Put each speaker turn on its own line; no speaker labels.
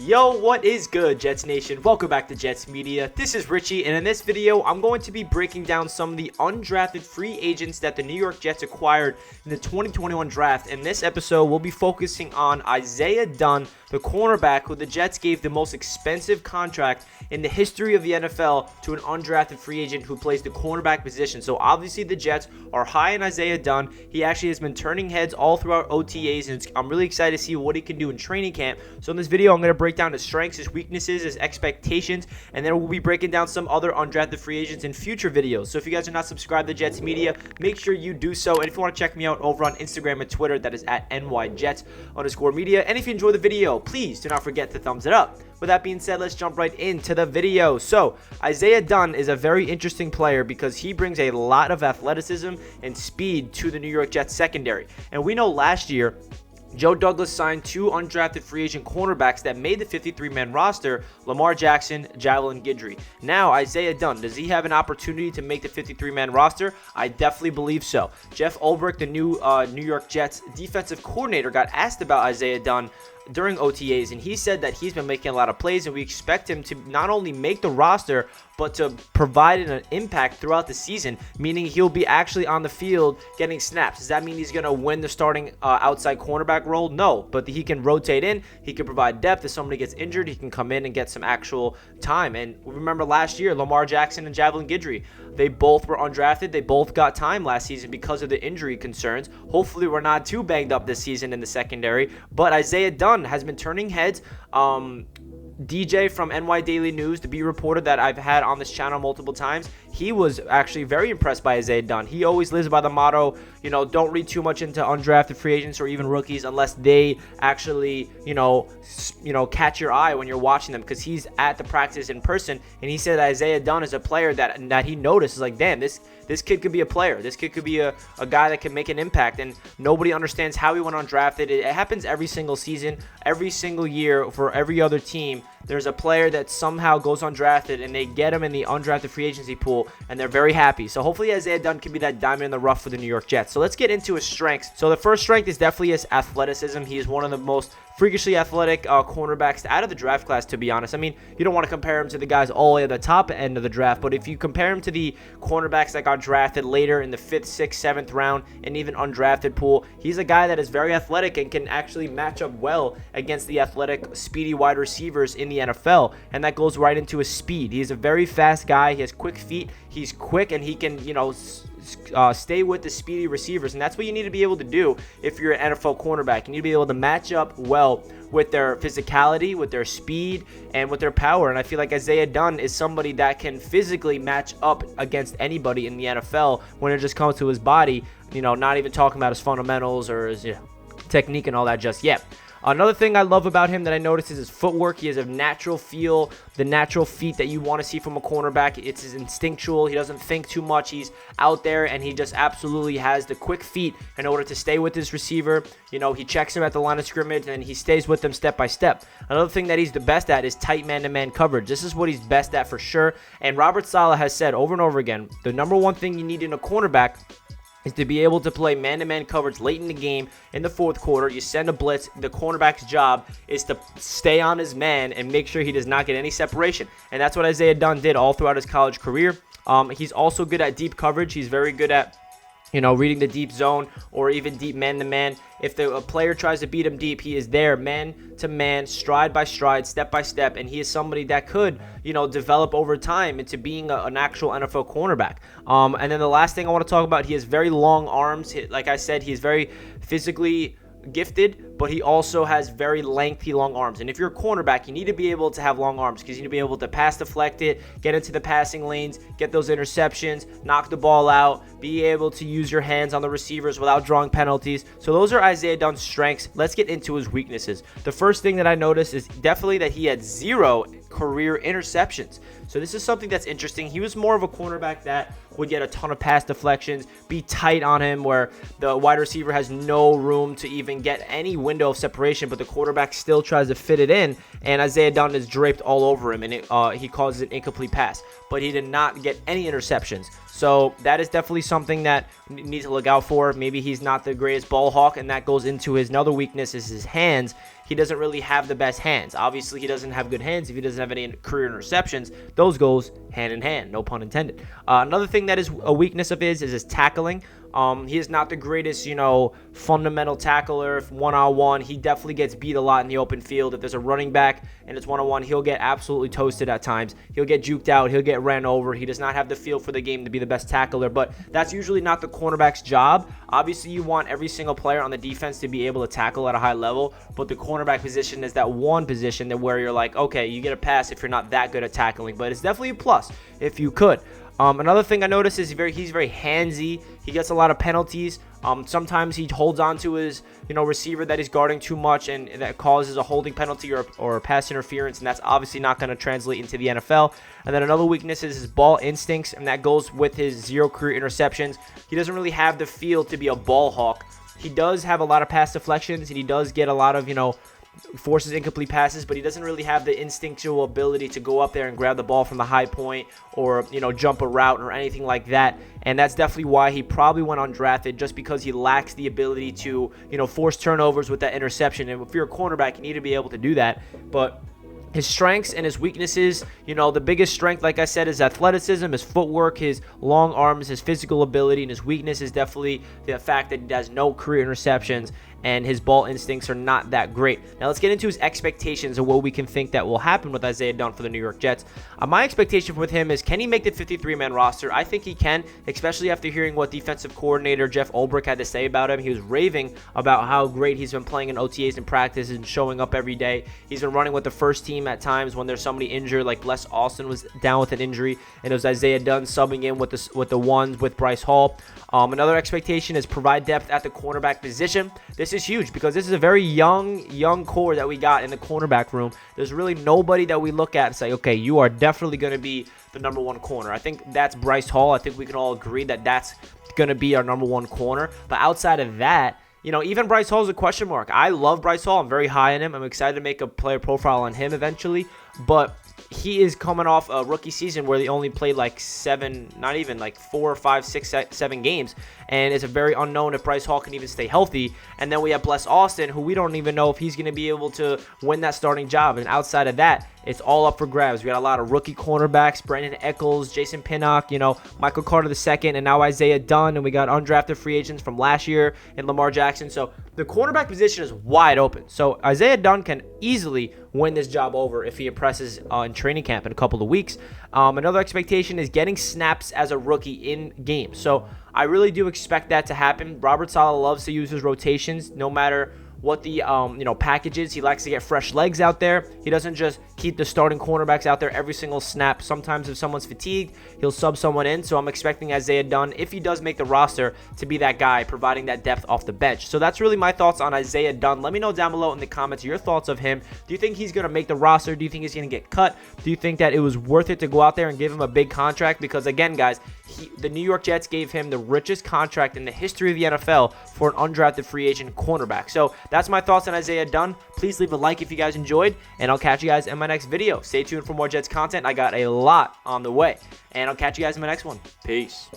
Yo, what is good, Jets Nation? Welcome back to Jets Media. This is Richie, and in this video, I'm going to be breaking down some of the undrafted free agents that the New York Jets acquired in the 2021 draft. In this episode, we'll be focusing on Isaiah Dunn, the cornerback who the Jets gave the most expensive contract in the history of the NFL to an undrafted free agent who plays the cornerback position. So obviously the Jets are high on Isaiah Dunn. He actually has been turning heads all throughout OTAs, and I'm really excited to see what he can do in training camp. So in this video, I'm going to break down his strengths, his weaknesses, his expectations, and then we'll be breaking down some other undrafted free agents in future videos. So if you guys are not subscribed to Jets Media, make sure you do so. And if you want to check me out over on Instagram and Twitter, that is at NYJets_media. And if you enjoy the video, please do not forget to thumbs it up. With that being said, let's jump right into the video. So Isaiah Dunn is a very interesting player because he brings a lot of athleticism and speed to the New York Jets secondary. And we know last year, Joe Douglas signed two undrafted free agent cornerbacks that made the 53-man roster, Lamar Jackson, Javelin Guidry. Now, Isaiah Dunn, does he have an opportunity to make the 53-man roster? I definitely believe so. Jeff Ulbrich, the new New York Jets defensive coordinator, got asked about Isaiah Dunn during OTAs, and he said that he's been making a lot of plays, and we expect him to not only make the roster, but to provide an impact throughout the season, meaning he'll be actually on the field getting snaps. Does that mean he's going to win the starting outside cornerback role? No, but he can rotate in. He can provide depth. If somebody gets injured, he can come in and get some actual time. And remember last year, Lamar Jackson and Javelin Guidry, they both were undrafted. They both got time last season because of the injury concerns. Hopefully, we're not too banged up this season in the secondary, but Isaiah Dunn has been turning heads. DJ from NY Daily News, the beat reporter that I've had on this channel multiple times, he was actually very impressed by Isaiah Dunn. He always lives by the motto, don't read too much into undrafted free agents or even rookies unless they actually, catch your eye when you're watching them, because he's at the practice in person, and he said that Isaiah Dunn is a player that he noticed is like, damn, this kid could be a player. This kid could be a guy that can make an impact, and nobody understands how he went undrafted. It happens every single season, every single year for every other team. There's a player that somehow goes undrafted, and they get him in the undrafted free agency pool, and they're very happy. So hopefully Isaiah Dunn can be that diamond in the rough for the New York Jets. So let's get into his strengths. So the first strength is definitely his athleticism. He is one of the most freakishly athletic cornerbacks out of the draft class, to be honest. I mean, you don't want to compare him to the guys all the way at the top end of the draft, but if you compare him to the cornerbacks that got drafted later in the 5th, 6th, 7th round and even undrafted pool, he's a guy that is very athletic and can actually match up well against the athletic, speedy wide receivers in the NFL, and that goes right into his speed. He's a very fast guy. He has quick feet. He's quick, and he can, stay with the speedy receivers, and that's what you need to be able to do if you're an NFL cornerback. You need to be able to match up well with their physicality, with their speed, and with their power. And I feel like Isaiah Dunn is somebody that can physically match up against anybody in the NFL when it just comes to his body, not even talking about his fundamentals or his technique and all that just yet. Another thing I love about him that I noticed is his footwork. He has a natural feel, the natural feet that you want to see from a cornerback. It's his instinctual. He doesn't think too much. He's out there, and he just absolutely has the quick feet in order to stay with his receiver. He checks him at the line of scrimmage, and he stays with them step by step. Another thing that he's the best at is tight man-to-man coverage. This is what he's best at for sure. And Robert Saleh has said over and over again, the number one thing you need in a cornerback is to be able to play man-to-man coverage late in the game in the fourth quarter. You send a blitz. The cornerback's job is to stay on his man and make sure he does not get any separation. And that's what Isaiah Dunn did all throughout his college career. He's also good at deep coverage. He's very good at reading the deep zone or even deep man-to-man. If a player tries to beat him deep, he is there man-to-man, stride by stride, step by step, and he is somebody that could, develop over time into being an actual NFL cornerback. And then the last thing I want to talk about, he has very long arms. Like I said, he is very physically gifted, but he also has very lengthy long arms. And if you're a cornerback, you need to be able to have long arms because you need to be able to pass deflect it, get into the passing lanes, get those interceptions, knock the ball out, be able to use your hands on the receivers without drawing penalties. So those are Isaiah Dunn's strengths. Let's get into his weaknesses. The first thing that I noticed is definitely that he had 0 career interceptions. So this is something that's interesting. He was more of a cornerback that would get a ton of pass deflections, be tight on him where the wide receiver has no room to even get any window of separation, but the quarterback still tries to fit it in, and Isaiah Dunn is draped all over him, and he causes an incomplete pass. But he did not get any interceptions. So that is definitely something that needs to look out for. Maybe he's not the greatest ball hawk, and that goes into his another weakness is his hands. He doesn't really have the best hands. Obviously, he doesn't have good hands. If he doesn't have any career interceptions, those goes hand in hand, no pun intended. Another thing that is a weakness of his is his tackling. He is not the greatest, fundamental tackler. One-on-one, he definitely gets beat a lot in the open field. If there's a running back and it's one-on-one, he'll get absolutely toasted at times. He'll get juked out. He'll get ran over. He does not have the feel for the game to be the best tackler, but that's usually not the cornerback's job. Obviously, you want every single player on the defense to be able to tackle at a high level, but the cornerback position is that one position that where you're like, okay, you get a pass if you're not that good at tackling, but it's definitely a plus if you could. Another thing I noticed is he's very handsy. He gets a lot of penalties. Sometimes he holds on to his receiver that he's guarding too much, and that causes a holding penalty or pass interference, and that's obviously not going to translate into the NFL. And then another weakness is his ball instincts, and that goes with his 0 career interceptions. He doesn't really have the feel to be a ball hawk. He does have a lot of pass deflections, and he does get a lot of forces incomplete passes, but he doesn't really have the instinctual ability to go up there and grab the ball from the high point or jump a route or anything like that. And that's definitely why he probably went undrafted, just because he lacks the ability to force turnovers with that interception. And if you're a cornerback, you need to be able to do that. But his strengths and his weaknesses, the biggest strength, like I said, is athleticism, his footwork, his long arms, his physical ability, and his weakness is definitely the fact that he has no career interceptions and his ball instincts are not that great. Now let's get into his expectations and what we can think that will happen with Isaiah Dunn for the New York Jets. My expectation with him is, can he make the 53-man roster? I think he can, especially after hearing what defensive coordinator Jeff Ulbrich had to say about him. He was raving about how great he's been playing in OTAs and practice and showing up every day. He's been running with the first team at times when there's somebody injured, like Bless Austin was down with an injury, and it was Isaiah Dunn subbing in with the ones with Bryce Hall. Another expectation is provide depth at the cornerback position. This is huge because this is a very young core that we got in the cornerback room. There's really nobody that we look at and say, okay, you are definitely going to be the number 1 corner. I think that's Bryce Hall. I think we can all agree that that's going to be our number 1 corner. But outside of that, even Bryce Hall is a question mark. I love Bryce Hall. I'm very high on him. I'm excited to make a player profile on him eventually. But he is coming off a rookie season where they only played like 4, 5, 6, 7 games. And it's a very unknown if Bryce Hall can even stay healthy. And then we have Bless Austin, who we don't even know if he's going to be able to win that starting job. And outside of that, it's all up for grabs. We got a lot of rookie cornerbacks, Brandon Eccles, Jason Pinnock, Michael Carter II, and now Isaiah Dunn. And we got undrafted free agents from last year and Lamar Jackson. So the cornerback position is wide open. So Isaiah Dunn can easily win this job over if he impresses in training camp in a couple of weeks. Another expectation is getting snaps as a rookie in games. So I really do expect that to happen. Robert Saleh loves to use his rotations no matter what the package is. He likes to get fresh legs out there. He doesn't just keep the starting cornerbacks out there every single snap. Sometimes if someone's fatigued, he'll sub someone in. So I'm expecting Isaiah Dunn, if he does make the roster, to be that guy providing that depth off the bench. So that's really my thoughts on Isaiah Dunn. Let me know down below in the comments your thoughts of him. Do you think he's going to make the roster? Do you think he's going to get cut? Do you think that it was worth it to go out there and give him a big contract? Because again, guys, the New York Jets gave him the richest contract in the history of the NFL for an undrafted free agent cornerback. So that's my thoughts on Isaiah Dunn. Please leave a like if you guys enjoyed, and I'll catch you guys in my next video. Stay tuned for more Jets content. I got a lot on the way, and I'll catch you guys in my next one. Peace.